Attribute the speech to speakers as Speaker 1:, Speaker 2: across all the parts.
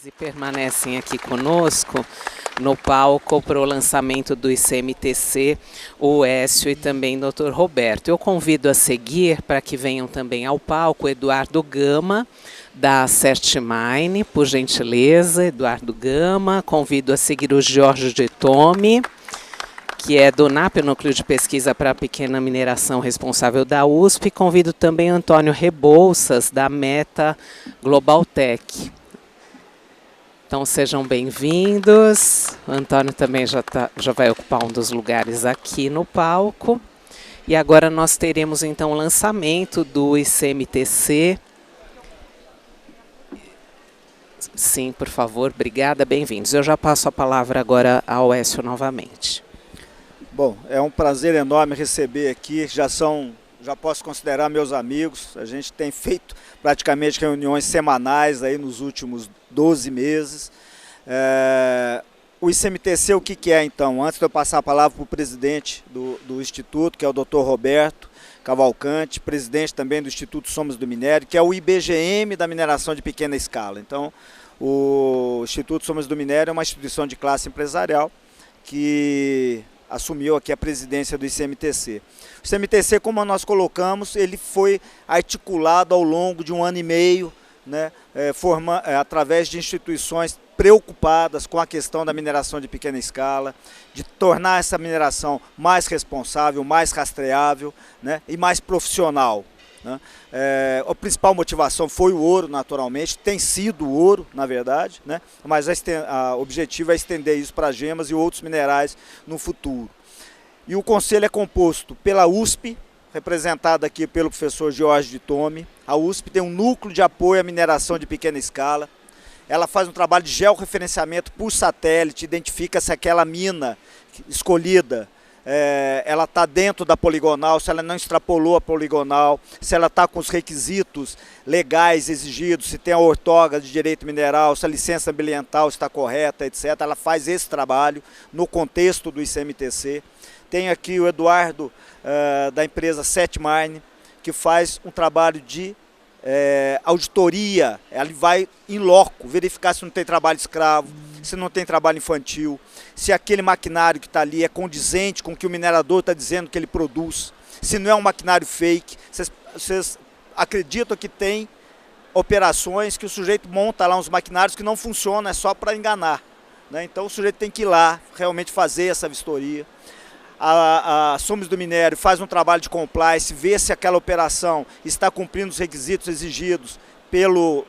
Speaker 1: E permanecem aqui conosco no palco para o lançamento do ICMTC, o Écio e também o Dr. Roberto. Eu convido a seguir para que venham também ao palco Eduardo Gama, da Certmine, por gentileza, Eduardo Gama. Convido a seguir o Jorge de Tome, que é do NAP, Núcleo de Pesquisa para a Pequena Mineração responsável da USP. Convido também Antônio Rebouças, da Meta Global Tech. Então sejam bem-vindos. O Antônio também já vai ocupar um dos lugares aqui no palco. E agora nós teremos então o lançamento do ICMTC. Sim, por favor, obrigada, bem-vindos. Eu já passo a palavra agora ao Écio novamente.
Speaker 2: Bom, é um prazer enorme receber aqui, já posso considerar meus amigos. A gente tem feito praticamente reuniões semanais aí nos últimos 12 meses. O ICMTC, o que é então? Antes de eu passar a palavra para o presidente do Instituto, que é o Dr. Roberto Cavalcante, presidente também do Instituto Somos do Minério, que é o IBGM da mineração de pequena escala. Então, o Instituto Somos do Minério é uma instituição de classe empresarial que assumiu aqui a presidência do ICMTC. O ICMTC, como nós colocamos, ele foi articulado ao longo de 1 ano e meio, né, através de instituições preocupadas com a questão da mineração de pequena escala, de tornar essa mineração mais responsável, mais rastreável, né, e mais profissional. Né? A principal motivação foi o ouro, naturalmente, tem sido o ouro, na verdade, né? Mas o objetivo é estender isso para gemas e outros minerais no futuro. E o conselho é composto pela USP, representada aqui pelo professor Jorge de Tome. A USP tem um núcleo de apoio à mineração de pequena escala. Ela faz um trabalho de georreferenciamento por satélite, identifica se aquela mina escolhida ela está dentro da poligonal, se ela não extrapolou a poligonal, se ela está com os requisitos legais exigidos, se tem a ortoga de direito mineral, se a licença ambiental está correta, etc. Ela faz esse trabalho no contexto do ICMTC. Tem aqui o Eduardo da empresa Certmine, que faz um trabalho de auditoria. Ele vai em loco verificar se não tem trabalho escravo, se não tem trabalho infantil, se aquele maquinário que está ali é condizente com o que o minerador está dizendo que ele produz, se não é um maquinário fake. Vocês acreditam que tem operações que o sujeito monta lá uns maquinários que não funcionam, é só para enganar, né? Então o sujeito tem que ir lá realmente fazer essa vistoria. A Somos do Minério faz um trabalho de compliance, vê se aquela operação está cumprindo os requisitos exigidos pelo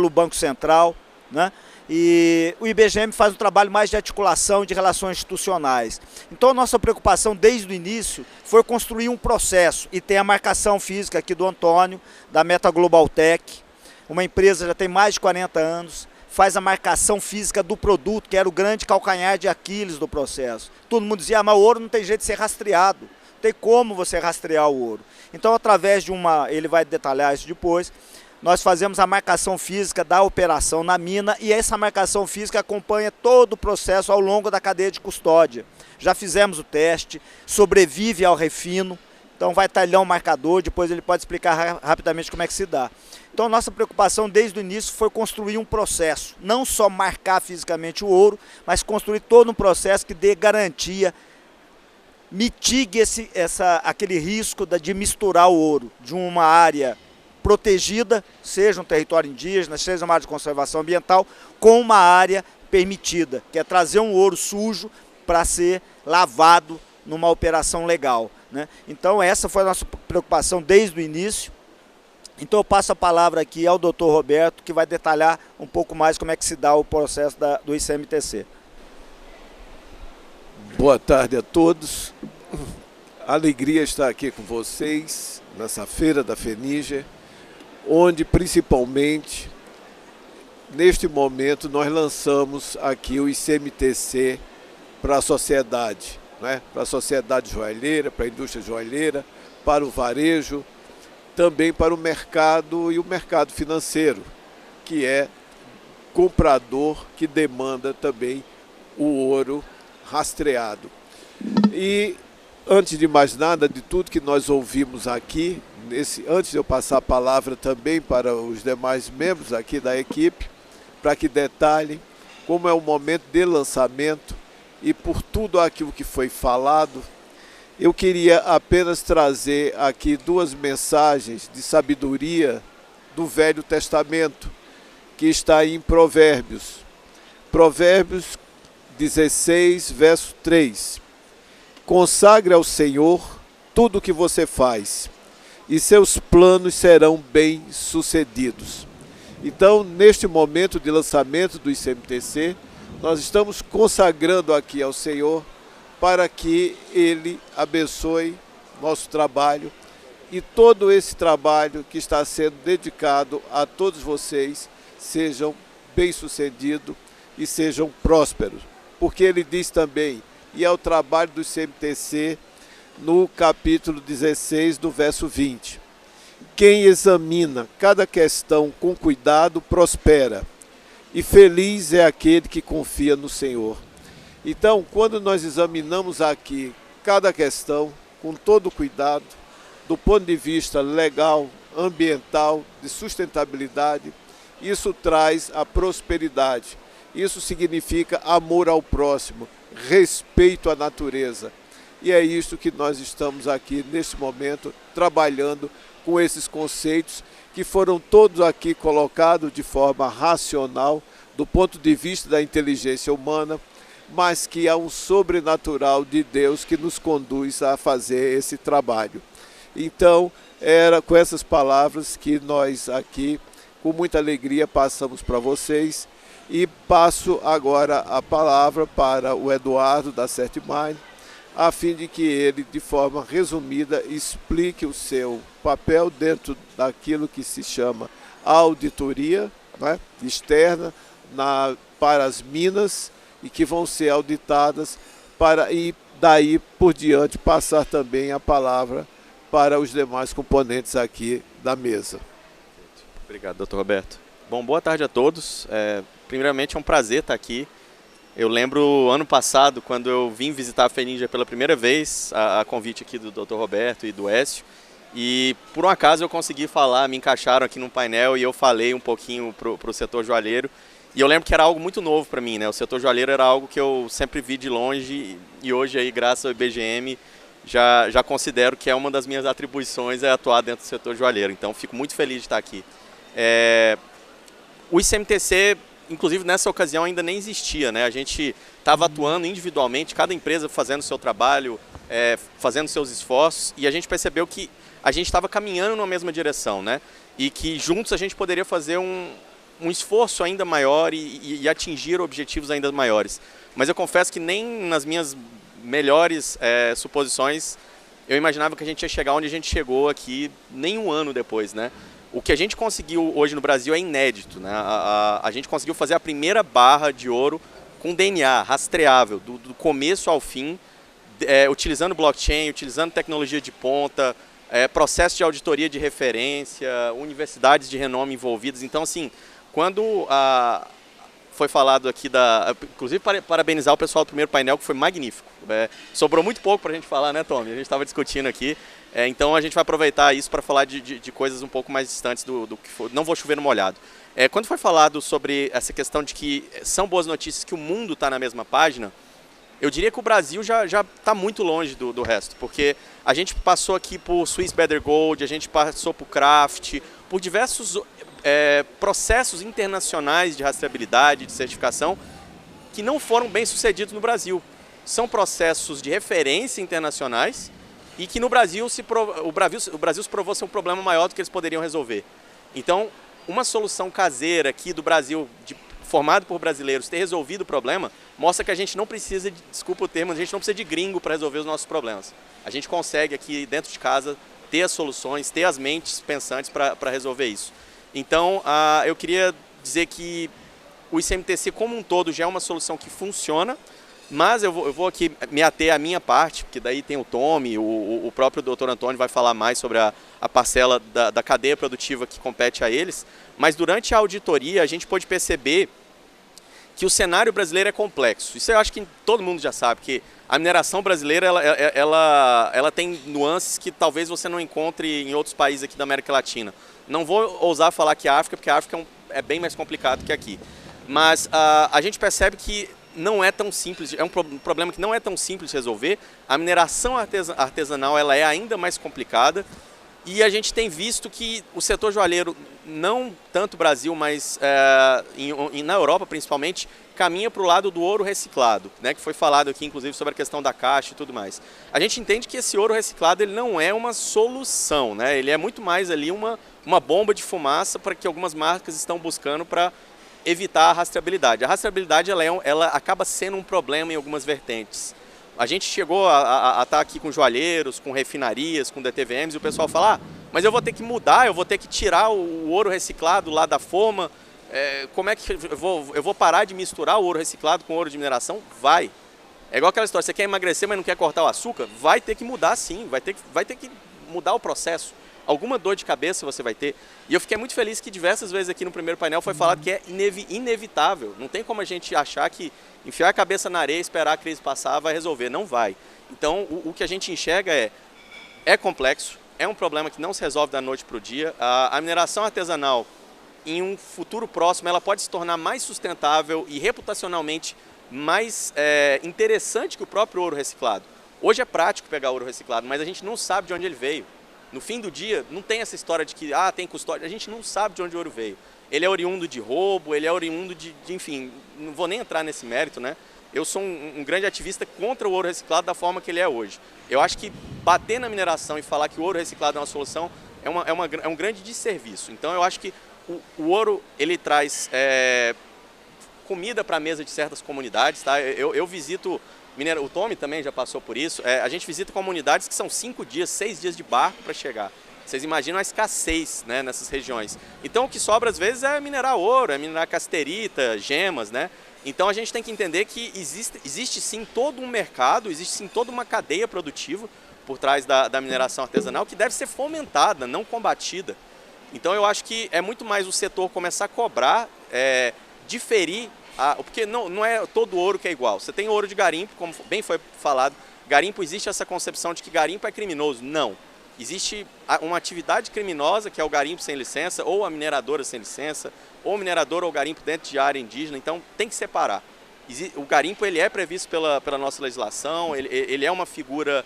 Speaker 2: Banco Central, né? E o IBGM faz um trabalho mais de articulação de relações institucionais. Então a nossa preocupação desde o início foi construir um processo, e tem a marcação física aqui do Antônio, da Meta Global Tech, uma empresa que já tem mais de 40 anos, faz a marcação física do produto, que era o grande calcanhar de Aquiles do processo. Todo mundo dizia, mas o ouro não tem jeito de ser rastreado, não tem como você rastrear o ouro. Então, através de ele vai detalhar isso depois, nós fazemos a marcação física da operação na mina, e essa marcação física acompanha todo o processo ao longo da cadeia de custódia. Já fizemos o teste, sobrevive ao refino, então vai talhar um marcador, depois ele pode explicar rapidamente como é que se dá. Então nossa preocupação desde o início foi construir um processo, não só marcar fisicamente o ouro, mas construir todo um processo que dê garantia, mitigue aquele risco de misturar o ouro de uma área protegida, seja um território indígena, seja uma área de conservação ambiental, com uma área permitida, que é trazer um ouro sujo para ser lavado numa operação legal, né? Então essa foi a nossa preocupação desde o início. Então eu passo a palavra aqui ao Dr. Roberto, que vai detalhar um pouco mais como é que se dá o processo do ICMTC.
Speaker 3: Boa tarde a todos. Alegria estar aqui com vocês nessa feira da FENIGER, onde principalmente neste momento nós lançamos aqui o ICMTC para a sociedade, né? Para a sociedade joalheira, para a indústria joalheira, para o varejo, também para o mercado e o mercado financeiro, que é comprador, que demanda também o ouro rastreado. E antes de mais nada, de tudo que nós ouvimos aqui, antes de eu passar a palavra também para os demais membros aqui da equipe, para que detalhem como é o momento de lançamento e por tudo aquilo que foi falado, eu queria apenas trazer aqui duas mensagens de sabedoria do Velho Testamento, que está em Provérbios. Provérbios 16, verso 3. Consagre ao Senhor tudo o que você faz, e seus planos serão bem-sucedidos. Então, neste momento de lançamento do ICMTC, nós estamos consagrando aqui ao Senhor para que Ele abençoe nosso trabalho e todo esse trabalho que está sendo dedicado a todos vocês sejam bem-sucedidos e sejam prósperos. Porque Ele diz também, e é o trabalho do ICMTC no capítulo 16, do verso 20. Quem examina cada questão com cuidado prospera, e feliz é aquele que confia no Senhor. Então, quando nós examinamos aqui cada questão com todo cuidado, do ponto de vista legal, ambiental, de sustentabilidade, isso traz a prosperidade. Isso significa amor ao próximo, respeito à natureza. E é isso que nós estamos aqui neste momento trabalhando com esses conceitos que foram todos aqui colocados de forma racional, do ponto de vista da inteligência humana, mas que há um sobrenatural de Deus que nos conduz a fazer esse trabalho. Então, era com essas palavras que nós aqui, com muita alegria, passamos para vocês. E passo agora a palavra para o Eduardo da Certmind, a fim de que ele, de forma resumida, explique o seu papel dentro daquilo que se chama auditoria, né, externa para as minas e que vão ser auditadas e daí por diante passar também a palavra para os demais componentes aqui da mesa.
Speaker 4: Obrigado, Dr. Roberto. Bom, boa tarde a todos. Primeiramente é um prazer estar aqui. Eu lembro ano passado, quando eu vim visitar a FENINJA pela primeira vez, a convite aqui do Dr. Roberto e do Écio, e por um acaso eu consegui falar, me encaixaram aqui no painel e eu falei um pouquinho para o setor joalheiro. E eu lembro que era algo muito novo para mim, né? O setor joalheiro era algo que eu sempre vi de longe e hoje, aí, graças ao IBGM, já considero que é uma das minhas atribuições é atuar dentro do setor joalheiro. Então, fico muito feliz de estar aqui. O ICMTC, inclusive nessa ocasião, ainda nem existia, né? A gente estava atuando individualmente, cada empresa fazendo o seu trabalho, fazendo seus esforços, e a gente percebeu que a gente estava caminhando na mesma direção, né? E que juntos a gente poderia fazer um esforço ainda maior e atingir objetivos ainda maiores. Mas eu confesso que nem nas minhas melhores suposições eu imaginava que a gente ia chegar onde a gente chegou aqui nem um ano depois, né? O que a gente conseguiu hoje no Brasil é inédito, né? A gente conseguiu fazer a primeira barra de ouro com DNA rastreável, do começo ao fim, utilizando blockchain, utilizando tecnologia de ponta, processo de auditoria de referência, universidades de renome envolvidas. Então, assim, quando foi falado aqui inclusive parabenizar o pessoal do primeiro painel, que foi magnífico. Sobrou muito pouco para a gente falar, né, Tommy? A gente estava discutindo aqui. Então a gente vai aproveitar isso para falar de coisas um pouco mais distantes do que for. Não vou chover no molhado. Quando foi falado sobre essa questão de que são boas notícias que o mundo está na mesma página, eu diria que o Brasil já está muito longe do resto, porque a gente passou aqui por Swiss Better Gold, a gente passou por Craft, por diversos processos internacionais de rastreabilidade, de certificação, que não foram bem sucedidos no Brasil. São processos de referência internacionais e que no Brasil o Brasil se provou ser um problema maior do que eles poderiam resolver. Então, uma solução caseira aqui do Brasil, formado por brasileiros, ter resolvido o problema, mostra que a gente não precisa, desculpa o termo, a gente não precisa de gringo para resolver os nossos problemas. A gente consegue aqui dentro de casa ter as soluções, ter as mentes pensantes para resolver isso. Então, eu queria dizer que o ICMTC como um todo já é uma solução que funciona, mas eu vou aqui me ater à minha parte, porque daí tem o Tommy, o próprio Dr. Antônio vai falar mais sobre a parcela da cadeia produtiva que compete a eles, mas durante a auditoria a gente pôde perceber que o cenário brasileiro é complexo. Isso eu acho que todo mundo já sabe, que a mineração brasileira ela tem nuances que talvez você não encontre em outros países aqui da América Latina. Não vou ousar falar que a África, porque a África é bem mais complicado que aqui. Mas a gente percebe que não é tão simples, é um problema que não é tão simples de resolver. A mineração artesanal ela é ainda mais complicada e a gente tem visto que o setor joalheiro, não tanto no Brasil, mas na Europa principalmente, caminha para o lado do ouro reciclado, né, que foi falado aqui inclusive sobre a questão da caixa e tudo mais. A gente entende que esse ouro reciclado ele não é uma solução, né, ele é muito mais ali uma bomba de fumaça para que algumas marcas estão buscando para evitar a rastreabilidade. A rastreabilidade ela acaba sendo um problema em algumas vertentes. A gente chegou a estar aqui com joalheiros, com refinarias, com DTVMs, e o pessoal fala, mas eu vou ter que mudar, eu vou ter que tirar o ouro reciclado lá da forma, como é que eu vou parar de misturar o ouro reciclado com o ouro de mineração? Vai. É igual aquela história, você quer emagrecer, mas não quer cortar o açúcar? Vai ter que mudar sim, vai ter que mudar o processo. Alguma dor de cabeça você vai ter. E eu fiquei muito feliz que diversas vezes aqui no primeiro painel foi falado que é inevitável. Não tem como a gente achar que enfiar a cabeça na areia e esperar a crise passar vai resolver. Não vai. Então, o que a gente enxerga é complexo, é um problema que não se resolve da noite para o dia. A mineração artesanal, em um futuro próximo, ela pode se tornar mais sustentável e reputacionalmente mais interessante que o próprio ouro reciclado. Hoje é prático pegar ouro reciclado, mas a gente não sabe de onde ele veio. No fim do dia, não tem essa história de que tem custódia, a gente não sabe de onde o ouro veio. Ele é oriundo de roubo, ele é oriundo de enfim, não vou nem entrar nesse mérito, né? Eu sou um grande ativista contra o ouro reciclado da forma que ele é hoje. Eu acho que bater na mineração e falar que o ouro reciclado é uma solução é um grande desserviço. Então eu acho que o ouro, ele traz comida para a mesa de certas comunidades, tá? Eu visito... O Tommy também já passou por isso. A gente visita comunidades que são 5 dias, 6 dias de barco para chegar. Vocês imaginam a escassez, né, nessas regiões. Então o que sobra às vezes é minerar ouro, é minerar casterita, gemas, né? Então a gente tem que entender que existe sim todo um mercado, existe sim toda uma cadeia produtiva por trás da mineração artesanal que deve ser fomentada, não combatida. Então eu acho que é muito mais o setor começar a cobrar, diferir, porque não é todo ouro que é igual. Você tem ouro de garimpo, como bem foi falado, garimpo, existe essa concepção de que garimpo é criminoso. Não. Existe uma atividade criminosa, que é o garimpo sem licença, ou a mineradora sem licença, ou o minerador ou garimpo dentro de área indígena, então tem que separar. O garimpo ele é previsto pela nossa legislação, ele é uma figura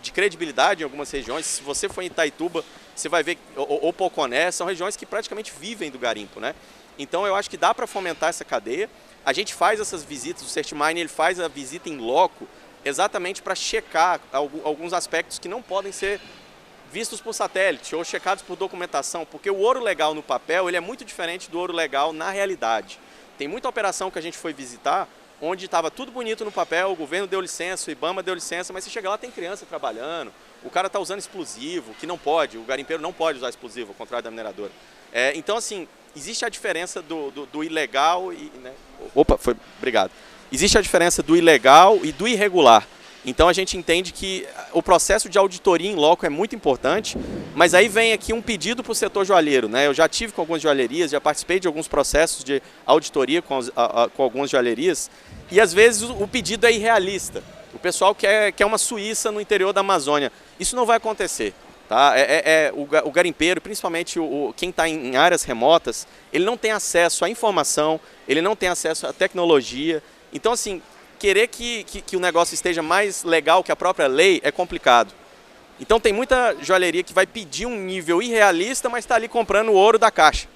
Speaker 4: de credibilidade em algumas regiões. Se você for em Itaituba, você vai ver, ou Poconé, são regiões que praticamente vivem do garimpo, né? Então eu acho que dá para fomentar essa cadeia. A gente faz essas visitas, o Certimine ele faz a visita em loco exatamente para checar alguns aspectos que não podem ser vistos por satélite ou checados por documentação, porque o ouro legal no papel ele é muito diferente do ouro legal na realidade. Tem muita operação que a gente foi visitar onde estava tudo bonito no papel, o governo deu licença, o IBAMA deu licença, mas você chega lá tem criança trabalhando, o cara está usando explosivo, que não pode, o garimpeiro não pode usar explosivo, ao contrário da mineradora. Então assim, existe a diferença do ilegal e... Né? Obrigado. Existe a diferença do ilegal e do irregular. Então a gente entende que o processo de auditoria em loco é muito importante, mas aí vem aqui um pedido para o setor joalheiro, né? Eu já tive com algumas joalherias, já participei de alguns processos de auditoria com algumas joalherias, e às vezes o pedido é irrealista. O pessoal quer uma Suíça no interior da Amazônia. Isso não vai acontecer. Tá? O garimpeiro, principalmente quem está em áreas remotas, ele não tem acesso à informação, ele não tem acesso à tecnologia. Então, assim, querer que o negócio esteja mais legal que a própria lei é complicado. Então, tem muita joalheria que vai pedir um nível irrealista, mas está ali comprando o ouro da caixa.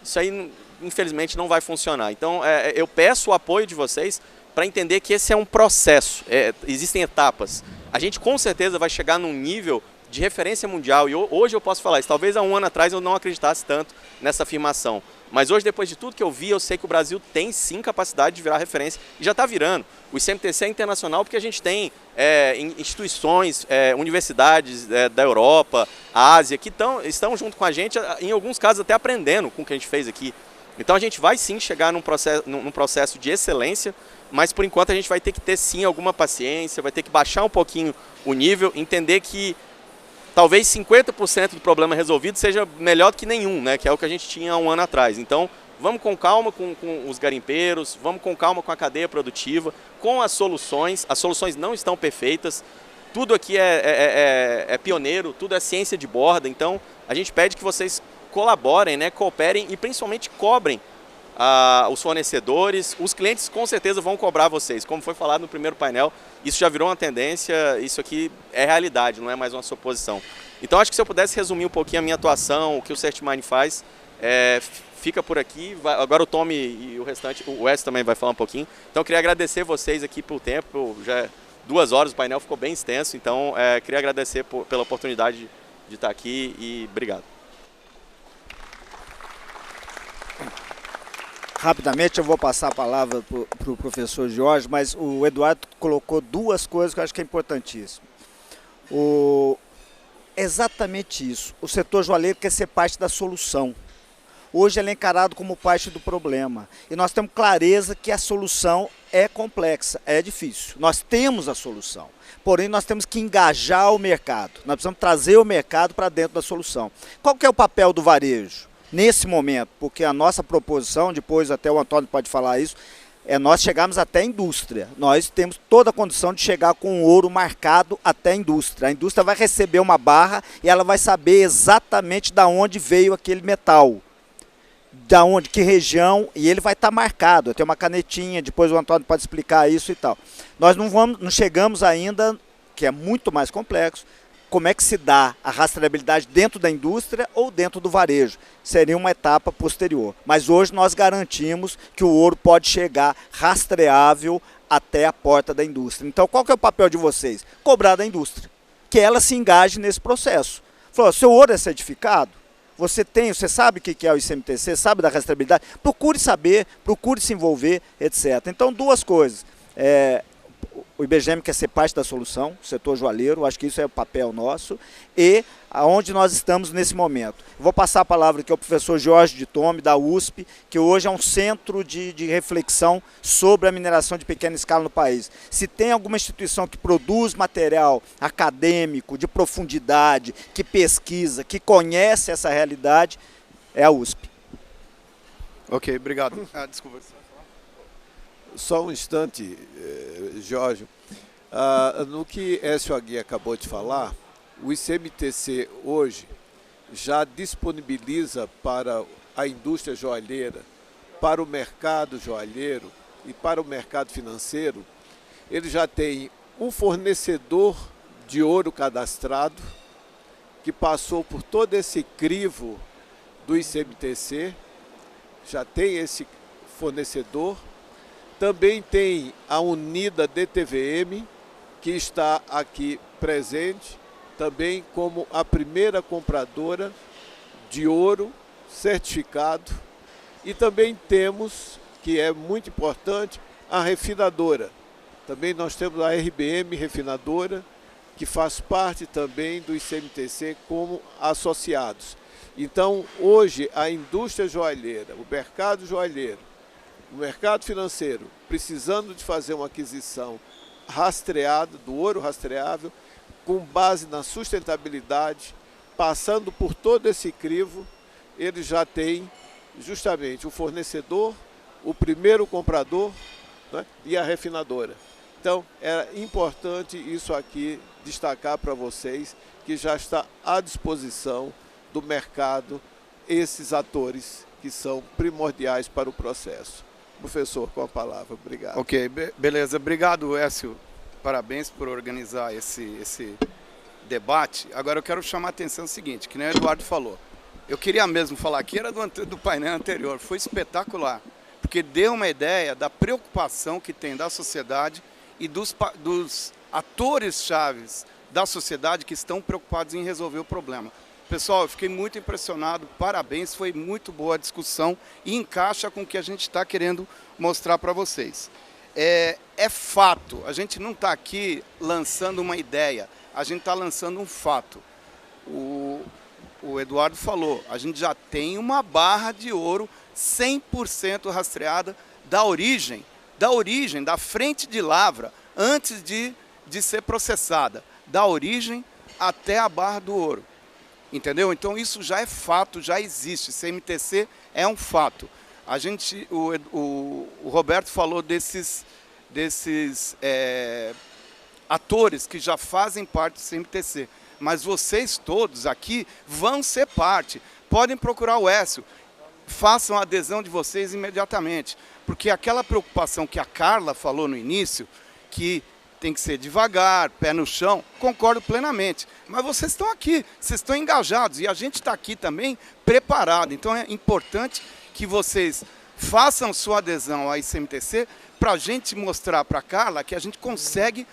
Speaker 4: Isso aí, infelizmente, não vai funcionar. Então, eu peço o apoio de vocês para entender que esse é um processo, existem etapas. A gente, com certeza, vai chegar num nível de referência mundial, e hoje eu posso falar isso, talvez há um ano atrás eu não acreditasse tanto nessa afirmação, mas hoje, depois de tudo que eu vi, eu sei que o Brasil tem sim capacidade de virar referência, e já está virando. O ICMTC é internacional porque a gente tem instituições, universidades da Europa, Ásia, que estão junto com a gente, em alguns casos até aprendendo com o que a gente fez aqui. Então a gente vai sim chegar num processo de excelência, mas por enquanto a gente vai ter que ter sim alguma paciência, vai ter que baixar um pouquinho o nível, entender que talvez 50% do problema resolvido seja melhor do que nenhum, né? Que é o que a gente tinha há um ano atrás. Então, vamos com calma com os garimpeiros, vamos com calma com a cadeia produtiva, com as soluções. As soluções não estão perfeitas, tudo aqui é pioneiro, tudo é ciência de borda. Então, a gente pede que vocês colaborem, né? Cooperem e principalmente cobrem os fornecedores, os clientes com certeza vão cobrar vocês, como foi falado no primeiro painel, isso já virou uma tendência, isso aqui é realidade, não é mais uma suposição. Então acho que se eu pudesse resumir um pouquinho a minha atuação, o que o Certimine faz, fica por aqui, agora o Tom e o restante, o Wes também vai falar um pouquinho. Então eu queria agradecer vocês aqui pelo tempo, já 2 horas, o painel ficou bem extenso, então queria agradecer pela oportunidade de estar aqui e obrigado.
Speaker 2: Rapidamente eu vou passar a palavra para o professor Jorge, mas o Eduardo colocou 2 coisas que eu acho que é importantíssimo. Exatamente isso, o setor joalheiro quer ser parte da solução. Hoje ele é encarado como parte do problema. E nós temos clareza que a solução é complexa, é difícil. Nós temos a solução, porém nós temos que engajar o mercado. Nós precisamos trazer o mercado para dentro da solução. Qual que é o papel do varejo nesse momento? Porque a nossa proposição, depois até o Antônio pode falar isso, nós chegarmos até a indústria. Nós temos toda a condição de chegar com o ouro marcado até a indústria. A indústria vai receber uma barra e ela vai saber exatamente de onde veio aquele metal. Da onde, que região, e ele vai estar marcado. Eu tenho uma canetinha, depois o Antônio pode explicar isso e tal. Nós não chegamos ainda, que é muito mais complexo, como é que se dá a rastreabilidade dentro da indústria ou dentro do varejo. Seria uma etapa posterior. Mas hoje nós garantimos que o ouro pode chegar rastreável até a porta da indústria. Então qual que é o papel de vocês? Cobrar da indústria, que ela se engaje nesse processo. Falou, seu ouro é certificado? Você sabe o que é o ICMTC, sabe da rastreabilidade? Procure saber, procure se envolver, etc. Então, 2 coisas. O IBGM quer ser parte da solução, o setor joalheiro, acho que isso é o papel nosso, e aonde nós estamos nesse momento. Vou passar a palavra aqui ao professor Jorge de Tome, da USP, que hoje é um centro de reflexão sobre a mineração de pequena escala no país. Se tem alguma instituição que produz material acadêmico, de profundidade, que pesquisa, que conhece essa realidade, é a USP.
Speaker 5: Ok, obrigado. Desculpa.
Speaker 3: Só um instante, Jorge. No que Écio Aguiar acabou de falar, o ICMTC hoje já disponibiliza para a indústria joalheira, para o mercado joalheiro e para o mercado financeiro, ele já tem um fornecedor de ouro cadastrado, que passou por todo esse crivo do ICMTC, já tem esse fornecedor. Também tem a Unida DTVM, que está aqui presente, também como a primeira compradora de ouro certificado. E também temos, que é muito importante, a refinadora. Também nós temos a RBM Refinadora, que faz parte também do ICMTC como associados. Então, hoje, a indústria joalheira, o mercado joalheiro, o mercado financeiro, precisando de fazer uma aquisição rastreada, do ouro rastreável, com base na sustentabilidade, passando por todo esse crivo, ele já tem justamente o fornecedor, o primeiro comprador, né, e a refinadora. Então, é importante isso aqui destacar para vocês, que já está à disposição do mercado esses atores que são primordiais para o processo. Professor, com a palavra. Obrigado.
Speaker 5: Ok, beleza. Obrigado, Écio. Parabéns por organizar esse debate. Agora eu quero chamar a atenção o seguinte, que nem o Eduardo falou. Eu queria mesmo falar aqui, era do painel anterior. Foi espetacular, porque deu uma ideia da preocupação que tem da sociedade e dos atores-chave da sociedade que estão preocupados em resolver o problema. Pessoal, eu fiquei muito impressionado, parabéns, foi muito boa a discussão e encaixa com o que a gente está querendo mostrar para vocês. É fato, a gente não está aqui lançando uma ideia, a gente está lançando um fato. O Eduardo falou, a gente já tem uma barra de ouro 100% rastreada da origem, da frente de lavra, antes de ser processada, da origem até a barra do ouro. Entendeu? Então isso já é fato, já existe. CMTC é um fato. O Roberto falou desses atores que já fazem parte do CMTC. Mas vocês todos aqui vão ser parte. Podem procurar o Écio. façam a adesão de vocês imediatamente. Porque aquela preocupação que a Carla falou no início, que tem que ser devagar, pé no chão, concordo plenamente. Mas vocês estão aqui, vocês estão engajados e a gente está aqui também preparado. Então é importante que vocês façam sua adesão à ICMTC para a gente mostrar para a Carla que a gente consegue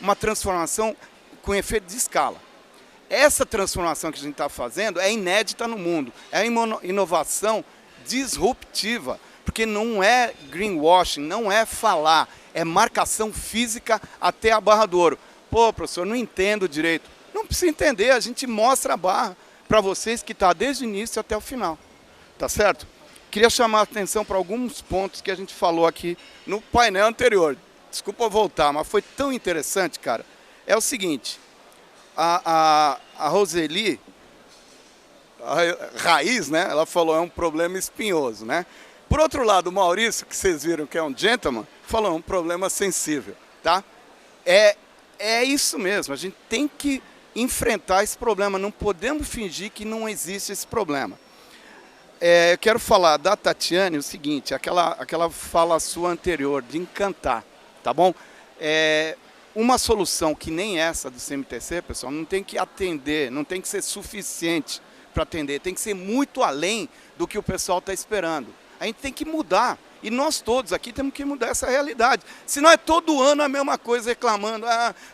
Speaker 5: uma transformação com efeito de escala. Essa transformação que a gente está fazendo é inédita no mundo, é uma inovação disruptiva, porque não é greenwashing, não é falar, é marcação física até a Barra do Ouro. Pô, professor, não entendo direito. Não precisa entender, a gente mostra a barra para vocês que está desde o início até o final. Tá certo? Queria chamar a atenção para alguns pontos que a gente falou aqui no painel anterior. Desculpa voltar, mas foi tão interessante, cara. É o seguinte, a Roseli, a Raiz, né? Ela falou, é um problema espinhoso, né? Por outro lado, o Maurício, que vocês viram que é um gentleman, falou, é um problema sensível, tá? É isso mesmo, a gente tem que enfrentar esse problema, não podemos fingir que não existe esse problema. Eu quero falar da Tatiane o seguinte, aquela fala sua anterior, de encantar, tá bom? Uma solução que nem essa do CMTC, pessoal, não tem que atender, não tem que ser suficiente para atender, tem que ser muito além do que o pessoal está esperando. A gente tem que mudar, e nós todos aqui temos que mudar essa realidade. Senão é todo ano a mesma coisa reclamando,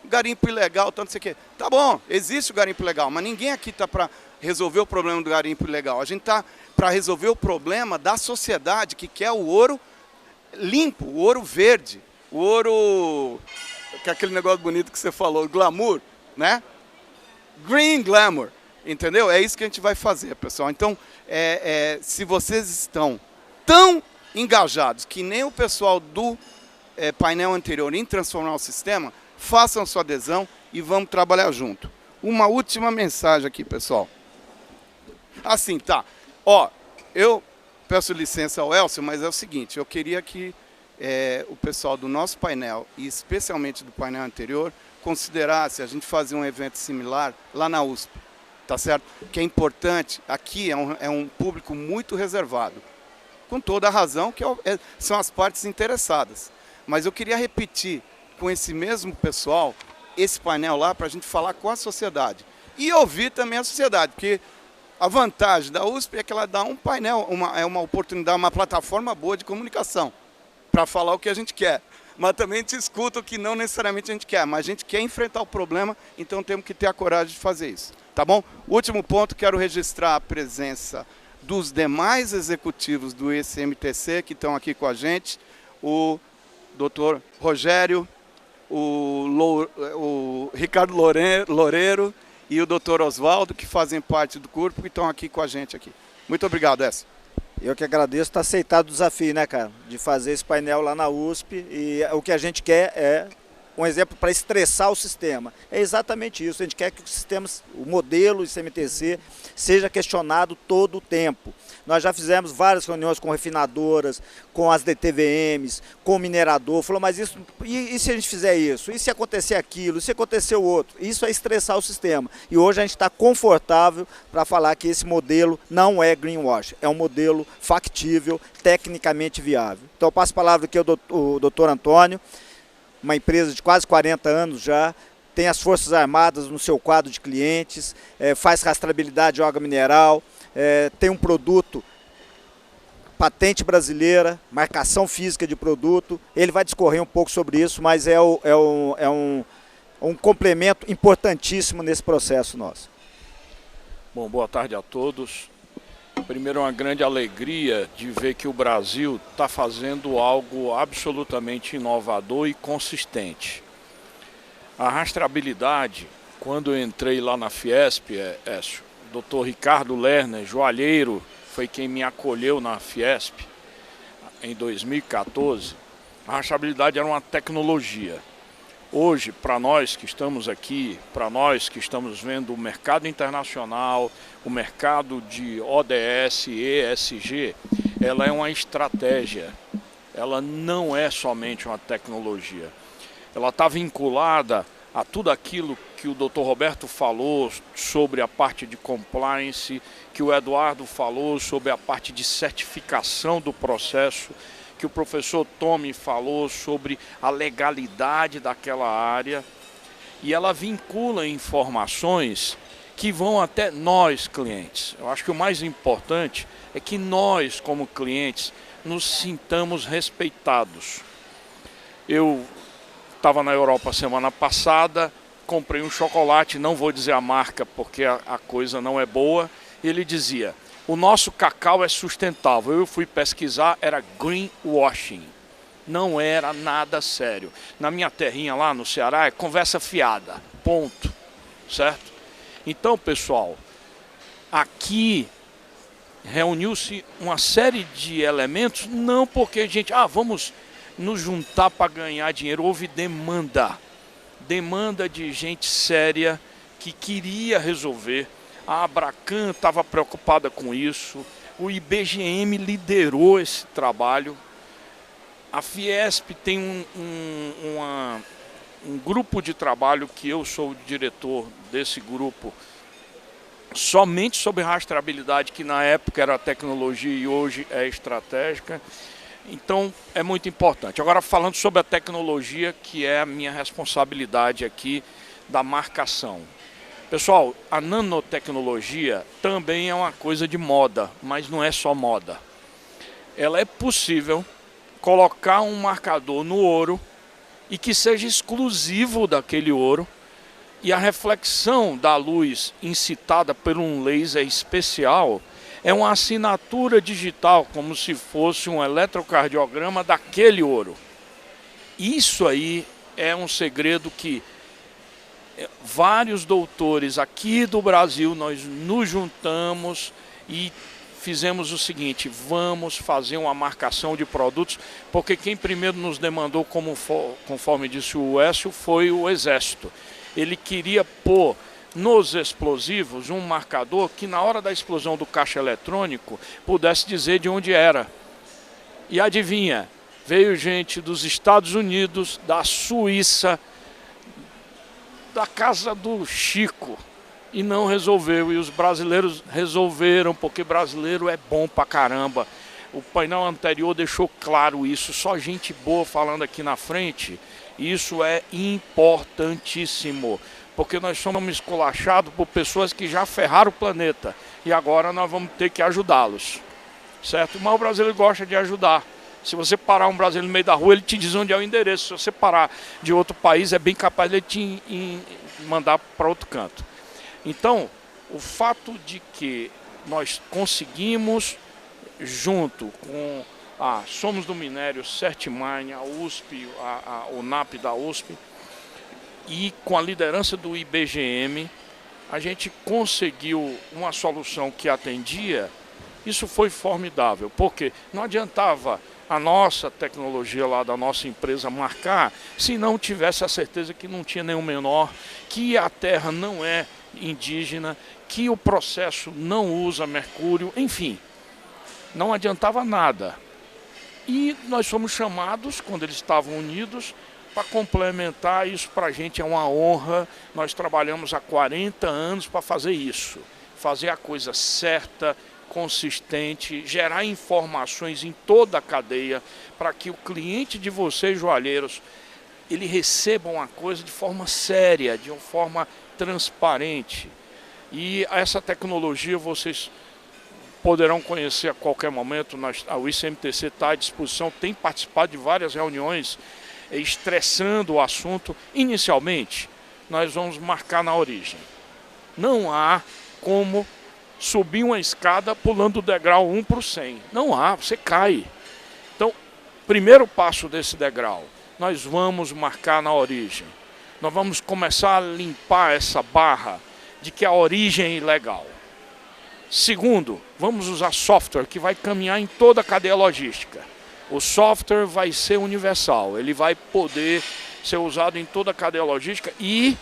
Speaker 5: garimpo ilegal, tanto sei o quê. Tá bom, existe o garimpo ilegal, mas ninguém aqui está para resolver o problema do garimpo ilegal. A gente está para resolver o problema da sociedade que quer o ouro limpo, o ouro verde, o ouro, que é aquele negócio bonito que você falou, glamour, né? Green glamour, entendeu? É isso que a gente vai fazer, pessoal. Então, se vocês estão tão engajados que nem o pessoal do painel anterior em transformar o sistema, façam sua adesão e vamos trabalhar junto. Uma última mensagem aqui, pessoal. Assim, tá. Ó, eu peço licença ao Elcio, mas é o seguinte, eu queria que o pessoal do nosso painel, e especialmente do painel anterior, considerasse a gente fazer um evento similar lá na USP, tá certo? Que é importante, aqui é um público muito reservado, com toda a razão, que são as partes interessadas. Mas eu queria repetir com esse mesmo pessoal, esse painel lá, para a gente falar com a sociedade. E ouvir também a sociedade, porque a vantagem da USP é que ela dá um painel, uma oportunidade, uma plataforma boa de comunicação, para falar o que a gente quer. Mas também a gente escuta o que não necessariamente a gente quer, mas a gente quer enfrentar o problema, então temos que ter a coragem de fazer isso. Tá bom? Último ponto, quero registrar a presença dos demais executivos do ICMTC que estão aqui com a gente, o Dr. Rogério, o Ricardo Loureiro e o Dr. Oswaldo, que fazem parte do corpo e estão aqui com a gente aqui. Muito obrigado, Écio.
Speaker 2: Eu que agradeço, está aceitado o desafio, né, cara, de fazer esse painel lá na USP, e o que a gente quer é um exemplo para estressar o sistema. É exatamente isso, a gente quer que o modelo ICMTC seja questionado todo o tempo. Nós já fizemos várias reuniões com refinadoras, com as DTVMs, com o minerador, falou, mas isso, e se a gente fizer isso? E se acontecer aquilo? E se acontecer o outro? Isso é estressar o sistema. E hoje a gente está confortável para falar que esse modelo não é greenwash, é um modelo factível, tecnicamente viável. Então eu passo a palavra aqui ao doutor Antônio, uma empresa de quase 40 anos já, tem as Forças Armadas no seu quadro de clientes, faz rastreabilidade de água mineral, tem um produto, patente brasileira, marcação física de produto. Ele vai discorrer um pouco sobre isso, mas é um complemento importantíssimo nesse processo nosso.
Speaker 6: Bom, boa tarde a todos. Primeiro, uma grande alegria de ver que o Brasil está fazendo algo absolutamente inovador e consistente. A rastreabilidade, quando eu entrei lá na Fiesp, o Dr. Ricardo Lerner, joalheiro, foi quem me acolheu na Fiesp em 2014. A rastreabilidade era uma tecnologia. Hoje, para nós que estamos aqui, para nós que estamos vendo o mercado internacional, o mercado de ODS e ESG, ela é uma estratégia, ela não é somente uma tecnologia. Ela está vinculada a tudo aquilo que o Dr. Roberto falou sobre a parte de compliance, que o Eduardo falou sobre a parte de certificação do processo, que o professor Tommy falou sobre a legalidade daquela área, e ela vincula informações que vão até nós, clientes. Eu acho que o mais importante é que nós, como clientes, nos sintamos respeitados. Eu estava na Europa semana passada, comprei um chocolate, não vou dizer a marca porque a coisa não é boa, e ele dizia: o nosso cacau é sustentável. Eu fui pesquisar, era greenwashing. Não era nada sério. Na minha terrinha lá no Ceará é conversa fiada, ponto, certo? Então, pessoal, aqui reuniu-se uma série de elementos, não porque a gente, vamos nos juntar para ganhar dinheiro. Houve demanda de gente séria que queria resolver. A Abracan estava preocupada com isso, o IBGM liderou esse trabalho, a Fiesp tem um grupo de trabalho que eu sou o diretor desse grupo, somente sobre rastreabilidade, que na época era tecnologia e hoje é estratégica. Então é muito importante. Agora, falando sobre a tecnologia, que é a minha responsabilidade aqui da marcação. Pessoal, a nanotecnologia também é uma coisa de moda, mas não é só moda. Ela é possível colocar um marcador no ouro e que seja exclusivo daquele ouro, e a reflexão da luz incitada por um laser especial é uma assinatura digital, como se fosse um eletrocardiograma daquele ouro. Isso aí é um segredo que vários doutores aqui do Brasil, nós nos juntamos e fizemos o seguinte: vamos fazer uma marcação de produtos, porque quem primeiro nos demandou, conforme disse o Écio, foi o Exército. Ele queria pôr nos explosivos um marcador que na hora da explosão do caixa eletrônico pudesse dizer de onde era. E adivinha, veio gente dos Estados Unidos, da Suíça, da casa do Chico, e não resolveu. E os brasileiros resolveram, porque brasileiro é bom pra caramba. O painel anterior deixou claro isso, só gente boa falando aqui na frente. Isso é importantíssimo, porque nós somos esculachados por pessoas que já ferraram o planeta e agora nós vamos ter que ajudá-los, certo? Mas o brasileiro gosta de ajudar. Se você parar um brasileiro no meio da rua, ele te diz onde é o endereço. Se você parar de outro país, é bem capaz de ele te mandar para outro canto. Então, o fato de que nós conseguimos, junto com a Somos do Minério, Certimine, a USP, a UNAP da USP, e com a liderança do IBGM, a gente conseguiu uma solução que atendia. Isso foi formidável, porque não adiantava a nossa tecnologia lá da nossa empresa marcar se não tivesse a certeza que não tinha nenhum menor, que a terra não é indígena, que o processo não usa mercúrio, enfim, não adiantava nada. E nós fomos chamados, quando eles estavam unidos, para complementar. Isso para a gente é uma honra. Nós trabalhamos há 40 anos para fazer isso, fazer a coisa certa, consistente, gerar informações em toda a cadeia, para que o cliente de vocês, joalheiros, ele receba uma coisa de forma séria, de uma forma transparente. E essa tecnologia vocês poderão conhecer a qualquer momento. O ICMTC está à disposição, tem participado de várias reuniões, estressando o assunto. Inicialmente, nós vamos marcar na origem. Não há como subir uma escada pulando o degrau 1 para o 100. Não há, você cai. Então, primeiro passo desse degrau, nós vamos marcar na origem. Nós vamos começar a limpar essa barra de que a origem é ilegal. Segundo, vamos usar software que vai caminhar em toda a cadeia logística. O software vai ser universal, ele vai poder ser usado em toda a cadeia logística e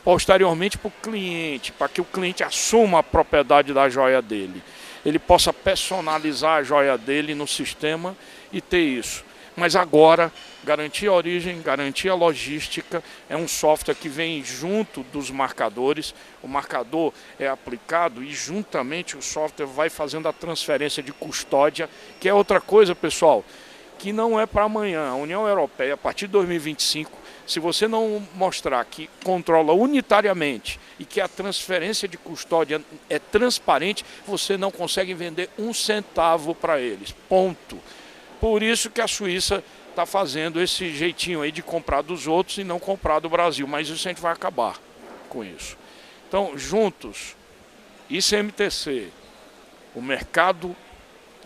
Speaker 6: posteriormente para o cliente, para que o cliente assuma a propriedade da joia dele. Ele possa personalizar a joia dele no sistema e ter isso. Mas agora, garantia origem, garantia logística, é um software que vem junto dos marcadores. O marcador é aplicado e juntamente o software vai fazendo a transferência de custódia, que é outra coisa, pessoal, que não é para amanhã. A União Europeia, a partir de 2025, se você não mostrar que controla unitariamente e que a transferência de custódia é transparente, você não consegue vender um centavo para eles. Ponto. Por isso que a Suíça está fazendo esse jeitinho aí de comprar dos outros e não comprar do Brasil. Mas isso a gente vai acabar com isso. Então, juntos, ICMTC, o mercado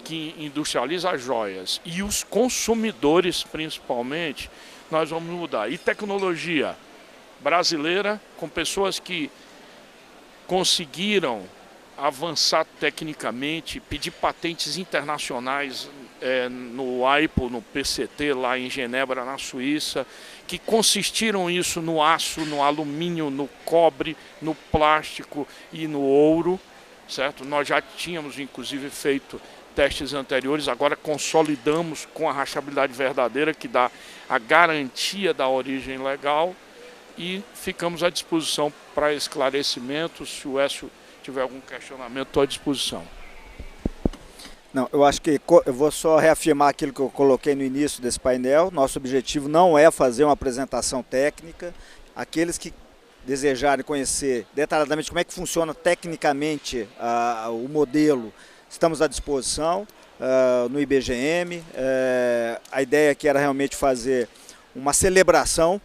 Speaker 6: que industrializa as joias e os consumidores principalmente, nós vamos mudar. E tecnologia brasileira, com pessoas que conseguiram avançar tecnicamente, pedir patentes internacionais no AIPO, no PCT, lá em Genebra, na Suíça, que consistiram isso no aço, no alumínio, no cobre, no plástico e no ouro, certo? Nós já tínhamos, inclusive, feito testes anteriores, agora consolidamos com a rachabilidade verdadeira, que dá a garantia da origem legal, e ficamos à disposição para esclarecimentos. Se o Écio tiver algum questionamento, estou à disposição.
Speaker 2: Não, eu acho que eu vou só reafirmar aquilo que eu coloquei no início desse painel. Nosso objetivo não é fazer uma apresentação técnica. Aqueles que desejarem conhecer detalhadamente como é que funciona tecnicamente o modelo, estamos à disposição no IBGM. A ideia aqui era realmente fazer uma celebração.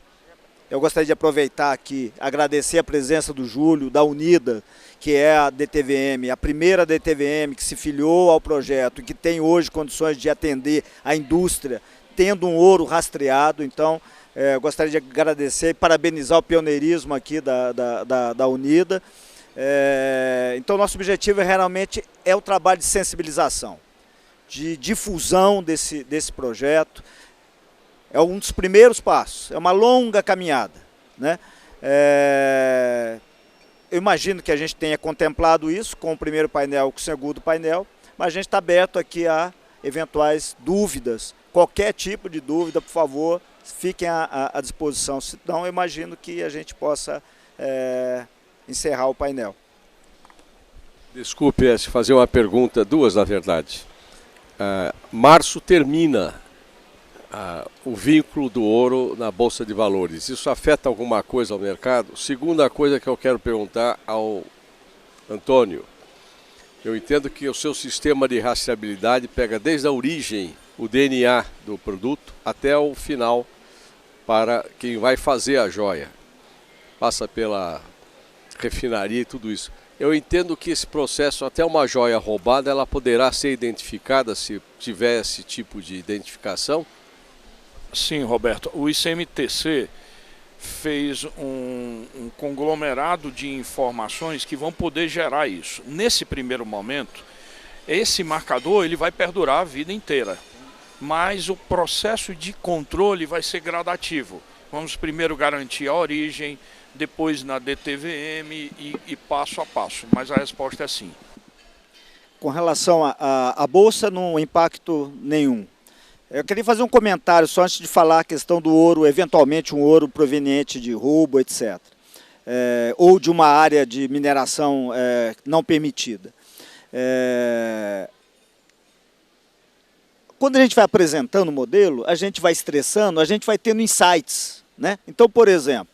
Speaker 2: Eu gostaria de aproveitar aqui, agradecer a presença do Júlio, da Unida, que é a DTVM, a primeira DTVM que se filiou ao projeto e que tem hoje condições de atender a indústria, tendo um ouro rastreado. Então, eu gostaria de agradecer e parabenizar o pioneirismo aqui da Unida. Então, nosso objetivo realmente é o trabalho de sensibilização, de difusão desse projeto. É um dos primeiros passos, é uma longa caminhada, né? Eu imagino que a gente tenha contemplado isso com o primeiro painel, com o segundo painel, mas a gente está aberto aqui a eventuais dúvidas. Qualquer tipo de dúvida, por favor, fiquem à disposição. Senão, eu imagino que a gente possa encerrar o painel.
Speaker 7: Desculpe, fazer uma pergunta, duas na verdade. Março termina o vínculo do ouro na Bolsa de Valores. Isso afeta alguma coisa ao mercado? Segunda coisa que eu quero perguntar ao Antônio. Eu entendo que o seu sistema de rastreabilidade pega desde a origem, o DNA do produto, até o final para quem vai fazer a joia. Passa pela refinaria e tudo isso. Eu entendo que esse processo, até uma joia roubada, ela poderá ser identificada se tiver esse tipo de identificação?
Speaker 6: Sim, Roberto. O ICMTC fez um conglomerado de informações que vão poder gerar isso. Nesse primeiro momento, esse marcador ele vai perdurar a vida inteira, mas o processo de controle vai ser gradativo. Vamos primeiro garantir a origem, depois na DTVM e passo a passo, mas a resposta é sim.
Speaker 2: Com relação à Bolsa, não impacto nenhum. Eu queria fazer um comentário só antes de falar a questão do ouro, eventualmente um ouro proveniente de roubo, etc. Ou de uma área de mineração não permitida. Quando a gente vai apresentando o modelo, a gente vai estressando, a gente vai tendo insights, né? Então, por exemplo,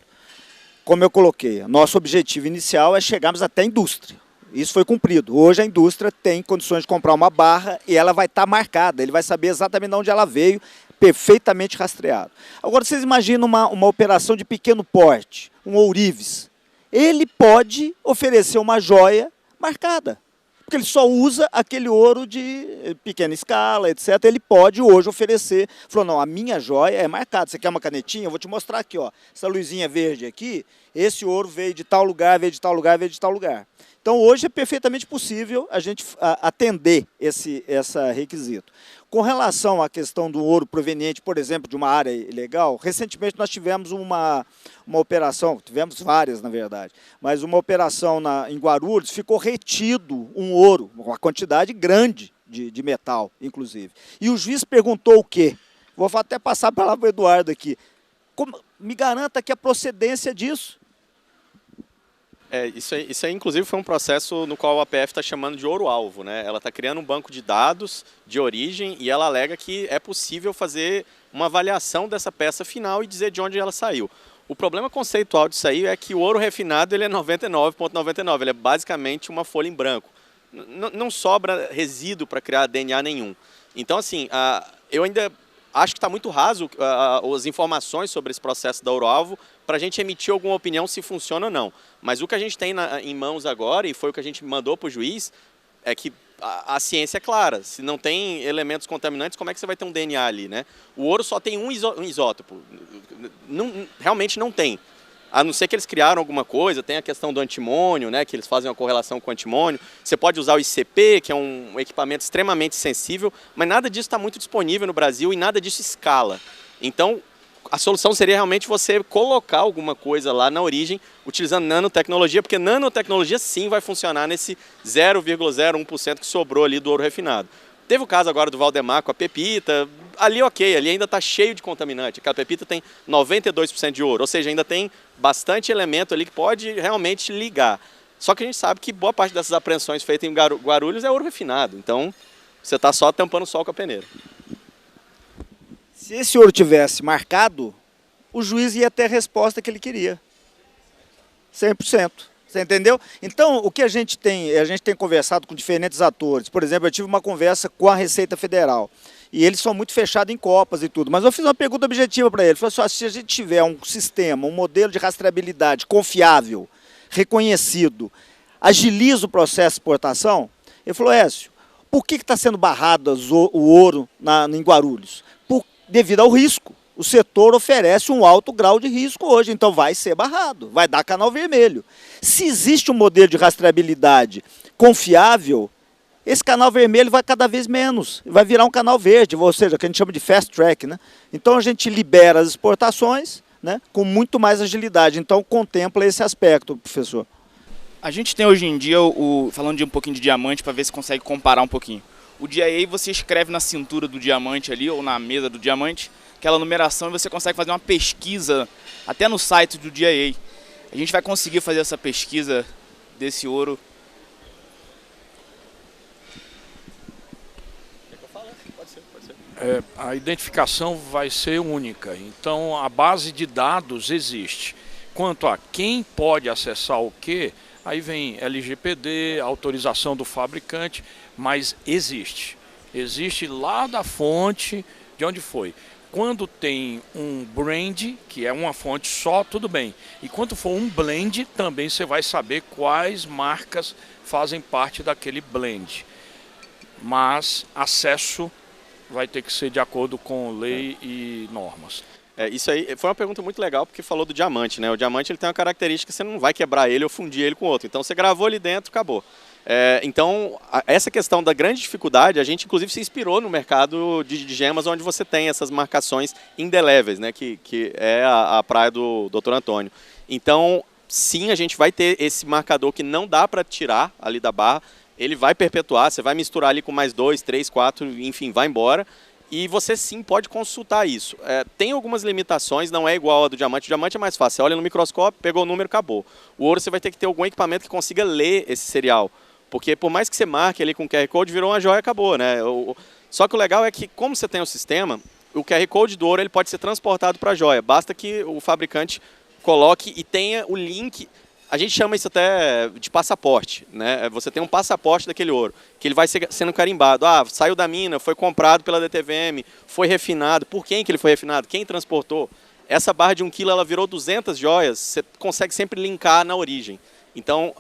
Speaker 2: como eu coloquei, nosso objetivo inicial é chegarmos até a indústria. Isso foi cumprido. Hoje a indústria tem condições de comprar uma barra e ela vai estar marcada, ele vai saber exatamente de onde ela veio, perfeitamente rastreado. Agora vocês imaginam uma operação de pequeno porte, um ourives. Ele pode oferecer uma joia marcada, porque ele só usa aquele ouro de pequena escala, etc. Ele pode hoje oferecer, falou, não, a minha joia é marcada, você quer uma canetinha? Eu vou te mostrar aqui, ó, essa luzinha verde aqui, esse ouro veio de tal lugar, veio de tal lugar, veio de tal lugar. Então, hoje é perfeitamente possível a gente atender esse requisito. Com relação à questão do ouro proveniente, por exemplo, de uma área ilegal, recentemente nós tivemos uma operação, tivemos várias, na verdade, mas uma operação em Guarulhos, ficou retido um ouro, uma quantidade grande de metal, inclusive. E o juiz perguntou o quê? Vou até passar a palavra para o Eduardo aqui. Me garanta que a procedência disso.
Speaker 4: Isso aí, inclusive, foi um processo no qual a APF está chamando de ouro-alvo, né? Ela está criando um banco de dados de origem e ela alega que é possível fazer uma avaliação dessa peça final e dizer de onde ela saiu. O problema conceitual disso aí é que o ouro refinado ele é 99,99, ele é basicamente uma folha em branco. Não sobra resíduo para criar DNA nenhum. Então, assim, eu ainda acho que está muito raso as informações sobre esse processo da ouro-alvo para a gente emitir alguma opinião se funciona ou não. Mas o que a gente tem em mãos agora, e foi o que a gente mandou para o juiz, é que a ciência é clara. Se não tem elementos contaminantes, como é que você vai ter um DNA ali, né? O ouro só tem um isótopo. Realmente não tem. A não ser que eles criaram alguma coisa, tem a questão do antimônio, né, que eles fazem uma correlação com o antimônio. Você pode usar o ICP, que é um equipamento extremamente sensível, mas nada disso está muito disponível no Brasil e nada disso escala. Então, a solução seria realmente você colocar alguma coisa lá na origem, utilizando nanotecnologia, porque nanotecnologia sim vai funcionar nesse 0,01% que sobrou ali do ouro refinado. Teve o caso agora do Valdemar com a pepita, ali ok, ali ainda está cheio de contaminante, aquela pepita tem 92% de ouro, ou seja, ainda tem bastante elemento ali que pode realmente ligar. Só que a gente sabe que boa parte dessas apreensões feitas em Guarulhos é ouro refinado, então você está só tampando o sol com a peneira.
Speaker 2: Se esse ouro tivesse marcado, o juiz ia ter a resposta que ele queria. 100%. Você entendeu? Então, o que a gente tem conversado com diferentes atores. Por exemplo, eu tive uma conversa com a Receita Federal. E eles são muito fechados em copas e tudo. Mas eu fiz uma pergunta objetiva para ele. Falei assim, se a gente tiver um sistema, um modelo de rastreabilidade confiável, reconhecido, agiliza o processo de exportação? Ele falou, Écio, por que está sendo barrado o ouro em Guarulhos? Devido ao risco. O setor oferece um alto grau de risco hoje, então vai ser barrado, vai dar canal vermelho. Se existe um modelo de rastreabilidade confiável, esse canal vermelho vai cada vez menos, vai virar um canal verde, ou seja, que a gente chama de fast track, né? Então a gente libera as exportações, né, com muito mais agilidade, então contempla esse aspecto, professor.
Speaker 8: A gente tem hoje em dia, falando de um pouquinho de diamante, para ver se consegue comparar um pouquinho. O DIA você escreve na cintura do diamante ali, ou na mesa do diamante, aquela numeração, e você consegue fazer uma pesquisa até no site do DIA. A gente vai conseguir fazer essa pesquisa desse ouro.
Speaker 4: Quer que eu fale? Pode ser.
Speaker 6: A identificação vai ser única, então a base de dados existe. Quanto a quem pode acessar o quê, aí vem LGPD, autorização do fabricante, mas existe. Existe lá da fonte, de onde foi. Quando tem um brand, que é uma fonte só, tudo bem. E quando for um blend, também você vai saber quais marcas fazem parte daquele blend. Mas acesso vai ter que ser de acordo com lei e normas.
Speaker 4: Isso aí foi uma pergunta muito legal, porque falou do diamante, né? O diamante ele tem uma característica, você não vai quebrar ele ou fundir ele com outro. Então você gravou ali dentro, acabou. Então, essa questão da grande dificuldade, a gente inclusive se inspirou no mercado de gemas, onde você tem essas marcações indeléveis, né? Que é a praia do Dr. Antônio. Então, sim, a gente vai ter esse marcador que não dá para tirar ali da barra, ele vai perpetuar, você vai misturar ali com mais 2, 3, 4, enfim, vai embora. E você sim pode consultar isso. Tem algumas limitações, não é igual a do diamante. O diamante é mais fácil, você olha no microscópio, pegou o número, acabou. O ouro você vai ter que ter algum equipamento que consiga ler esse serial. Porque por mais que você marque ali com o QR Code, virou uma joia e acabou, né? Só que o legal é que, como você tem o sistema, o QR Code do ouro ele pode ser transportado para a joia. Basta que o fabricante coloque e tenha o link. A gente chama isso até de passaporte, né? Você tem um passaporte daquele ouro, que ele vai sendo carimbado. Saiu da mina, foi comprado pela DTVM, foi refinado. Por quem que ele foi refinado? Quem transportou? Essa barra de 1 kg, ela virou 200 joias, você consegue sempre linkar na origem. Então,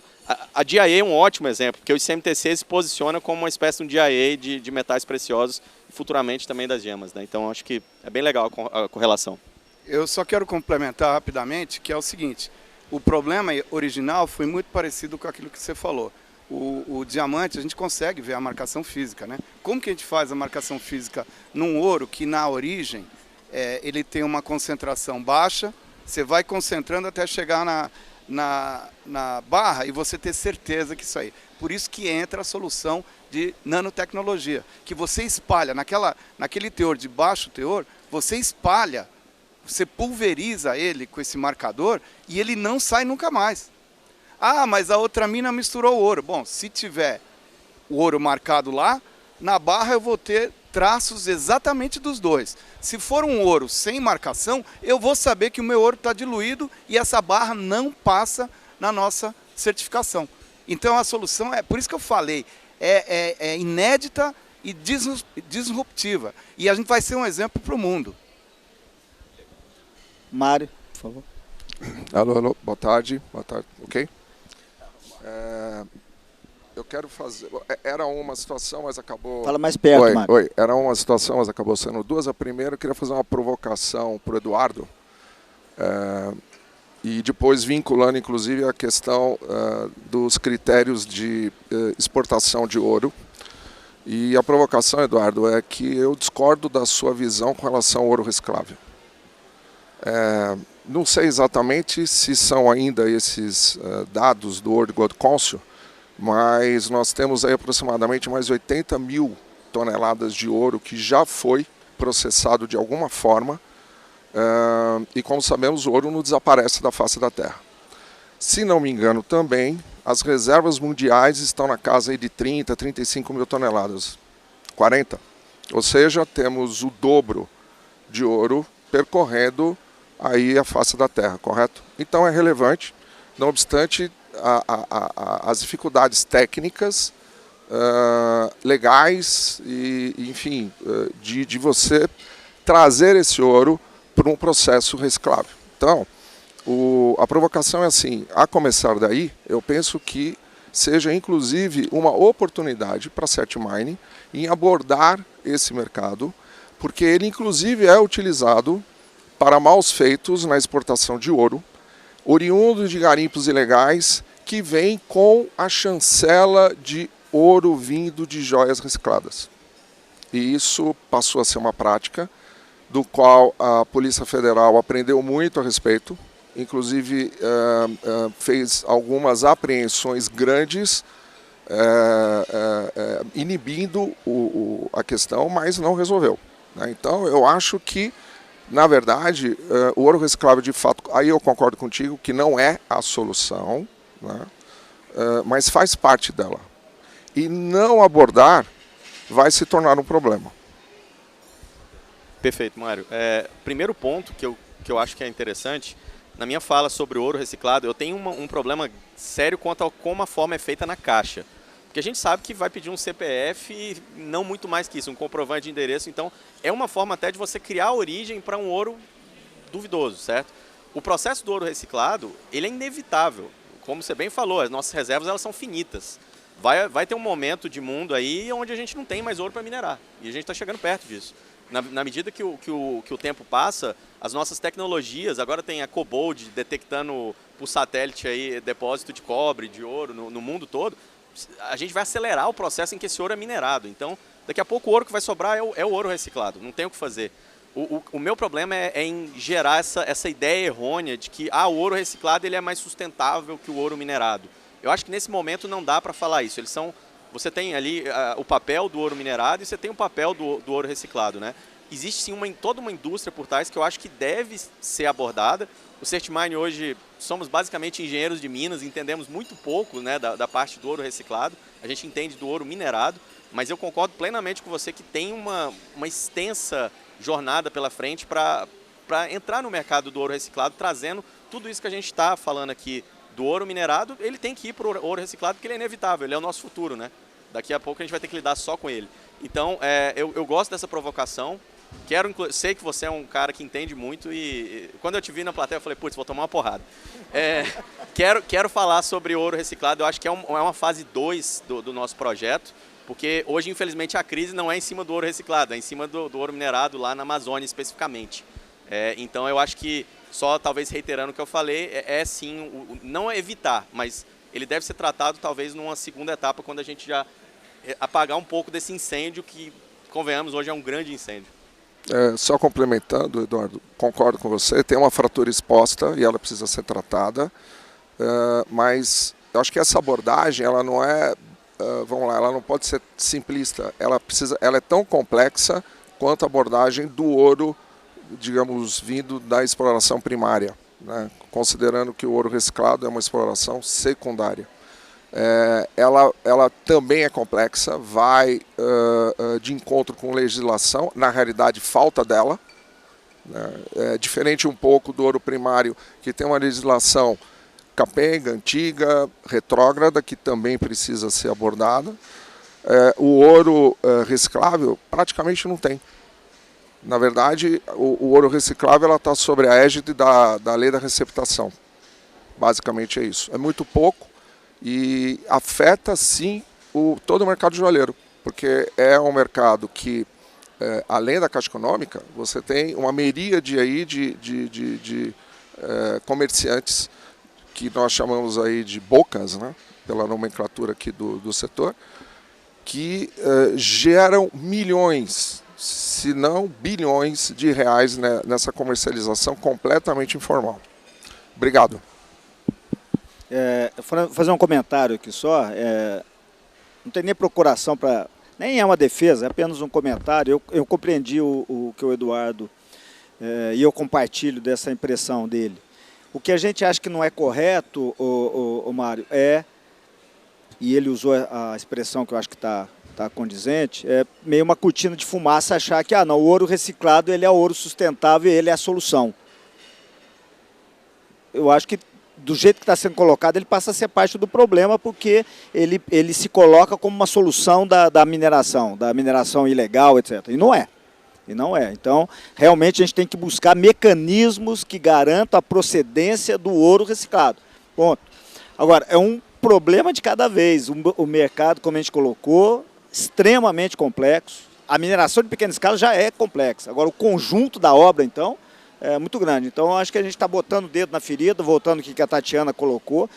Speaker 4: a DIA é um ótimo exemplo, porque o ICMTC se posiciona como uma espécie de um DIA de metais preciosos, futuramente também das gemas, né? Então, acho que é bem legal a correlação.
Speaker 5: Eu só quero complementar rapidamente, que é o seguinte: o problema original foi muito parecido com aquilo que você falou. O diamante, a gente consegue ver a marcação física, né? Como que a gente faz a marcação física num ouro que, na origem, ele tem uma concentração baixa, você vai concentrando até chegar na barra e você ter certeza que isso aí. Por isso que entra a solução de nanotecnologia, que você espalha naquele teor de baixo teor, você espalha, você pulveriza ele com esse marcador e ele não sai nunca mais. Ah, mas a outra mina misturou o ouro. Bom, se tiver o ouro marcado lá, na barra eu vou ter traços exatamente dos dois. Se for um ouro sem marcação, eu vou saber que o meu ouro está diluído e essa barra não passa na nossa certificação. Então a solução é, por isso que eu falei, é inédita e disruptiva. E a gente vai ser um exemplo para o mundo.
Speaker 2: Mário, por favor.
Speaker 9: Alô, boa tarde, ok? Eu quero fazer, era uma situação, mas acabou...
Speaker 2: Fala mais perto, Mário.
Speaker 9: Oi, era uma situação, mas acabou sendo duas. A primeira, eu queria fazer uma provocação para o Eduardo, e depois vinculando, inclusive, a questão dos critérios de exportação de ouro. E a provocação, Eduardo, é que eu discordo da sua visão com relação ao ouro reciclável. Não sei exatamente se são ainda esses dados do World Gold Council, mas nós temos aí aproximadamente mais 80 mil toneladas de ouro que já foi processado de alguma forma, e como sabemos, o ouro não desaparece da face da Terra. Se não me engano também, as reservas mundiais estão na casa aí de 30, 35 mil toneladas, 40. Ou seja, temos o dobro de ouro percorrendo aí a face da Terra, correto? Então é relevante, não obstante as dificuldades técnicas, legais e enfim, de você trazer esse ouro para um processo reciclável. Então, a provocação é assim, a começar daí, eu penso que seja inclusive uma oportunidade para a Cert Mining em abordar esse mercado, porque ele inclusive é utilizado para maus feitos na exportação de ouro, oriundo de garimpos ilegais que vem com a chancela de ouro vindo de joias recicladas. E isso passou a ser uma prática do qual a Polícia Federal aprendeu muito a respeito, inclusive fez algumas apreensões grandes, inibindo a questão, mas não resolveu, né? Então eu acho que, na verdade, o ouro reciclável, de fato, aí eu concordo contigo que não é a solução, né? Mas faz parte dela. E não abordar vai se tornar um problema.
Speaker 4: Perfeito, Mário. Primeiro ponto que eu acho que é interessante, na minha fala sobre o ouro reciclado, eu tenho um problema sério quanto a como a forma é feita na caixa. Porque a gente sabe que vai pedir um CPF e não muito mais que isso, um comprovante de endereço. Então, é uma forma até de você criar a origem para um ouro duvidoso, certo? O processo do ouro reciclado, ele é inevitável. Como você bem falou, as nossas reservas elas são finitas. Vai ter um momento de mundo aí onde a gente não tem mais ouro para minerar. E a gente está chegando perto disso. Na medida que o tempo passa, as nossas tecnologias, agora tem a Cobalt detectando por satélite aí depósito de cobre, de ouro no mundo todo, a gente vai acelerar o processo em que esse ouro é minerado. Então, daqui a pouco o ouro que vai sobrar é o ouro reciclado, não tem o que fazer. O meu problema é em gerar essa ideia errônea de que o ouro reciclado ele é mais sustentável que o ouro minerado. Eu acho que nesse momento não dá para falar isso. Você tem ali o papel do ouro minerado e você tem o papel do ouro reciclado, né? Existe sim toda uma indústria por trás que eu acho que deve ser abordada. O CertMine hoje somos basicamente engenheiros de minas, entendemos muito pouco, né, da parte do ouro reciclado. A gente entende do ouro minerado, mas eu concordo plenamente com você que tem uma extensa jornada pela frente para entrar no mercado do ouro reciclado, trazendo tudo isso que a gente está falando aqui do ouro minerado. Ele tem que ir para o ouro reciclado porque ele é inevitável, ele é o nosso futuro, né? Daqui a pouco a gente vai ter que lidar só com ele. Então, eu gosto dessa provocação. Sei que você é um cara que entende muito e quando eu te vi na plateia eu falei, putz, vou tomar uma porrada. Quero falar sobre ouro reciclado. Eu acho que é uma fase 2 do nosso projeto, porque hoje, infelizmente, a crise não é em cima do ouro reciclado, é em cima do ouro minerado lá na Amazônia especificamente. Então, eu acho que, só talvez reiterando o que eu falei, sim, não é evitar, mas ele deve ser tratado talvez numa segunda etapa, quando a gente já apagar um pouco desse incêndio que, convenhamos, hoje é um grande incêndio.
Speaker 9: Só complementando, Eduardo, concordo com você, tem uma fratura exposta e ela precisa ser tratada, mas eu acho que essa abordagem, ela não é, ela não pode ser simplista, ela é tão complexa quanto a abordagem do ouro digamos, vindo da exploração primária, né? Considerando que o ouro reciclado é uma exploração secundária. Ela também é complexa, vai de encontro com legislação, na realidade falta dela, né? É diferente um pouco do ouro primário, que tem uma legislação capenga, antiga, retrógrada, que também precisa ser abordada. O ouro reciclável praticamente não tem. Na verdade, o ouro reciclável está sobre a égide da lei da receptação. Basicamente é isso. É muito pouco e afeta, sim, todo o mercado joalheiro, porque é um mercado que, além da Caixa Econômica, você tem uma miríade aí de comerciantes, que nós chamamos aí de bocas, né, pela nomenclatura aqui do setor, que geram milhões, se não bilhões de reais, né, nessa comercialização completamente informal. Obrigado.
Speaker 2: Fazer um comentário aqui só, não tem nem procuração para... Nem é uma defesa, é apenas um comentário. Eu compreendi o que o Eduardo, e eu compartilho dessa impressão dele. O que a gente acha que não é correto, o Mário, e ele usou a expressão que eu acho que está condizente, é meio uma cortina de fumaça achar que não, o ouro reciclado ele é ouro sustentável e ele é a solução. Eu acho que do jeito que está sendo colocado, ele passa a ser parte do problema, porque ele se coloca como uma solução da mineração ilegal, etc. E não é. Então, realmente, a gente tem que buscar mecanismos que garantam a procedência do ouro reciclado. Ponto. Agora, é um problema de cada vez. O mercado, como a gente colocou, extremamente complexo. A mineração de pequena escala já é complexa. Agora, o conjunto da obra, então, é muito grande. Então, acho que a gente está botando o dedo na ferida, voltando ao que a Tatiana colocou.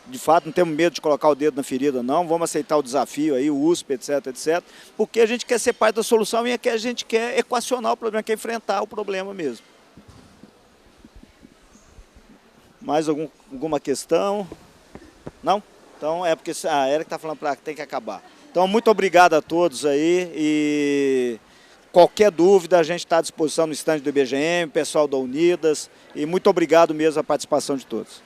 Speaker 2: De fato, não temos medo de colocar o dedo na ferida, não. Vamos aceitar o desafio aí, o USP, etc, etc. Porque a gente quer ser parte da solução e é que a gente quer equacionar o problema, quer enfrentar o problema mesmo. Mais alguma questão? Não? Então, é porque a Érica está falando que tem que acabar. Então, muito obrigado a todos aí e qualquer dúvida a gente está à disposição no stand do IBGM, pessoal da Unidas, e muito obrigado mesmo a participação de todos.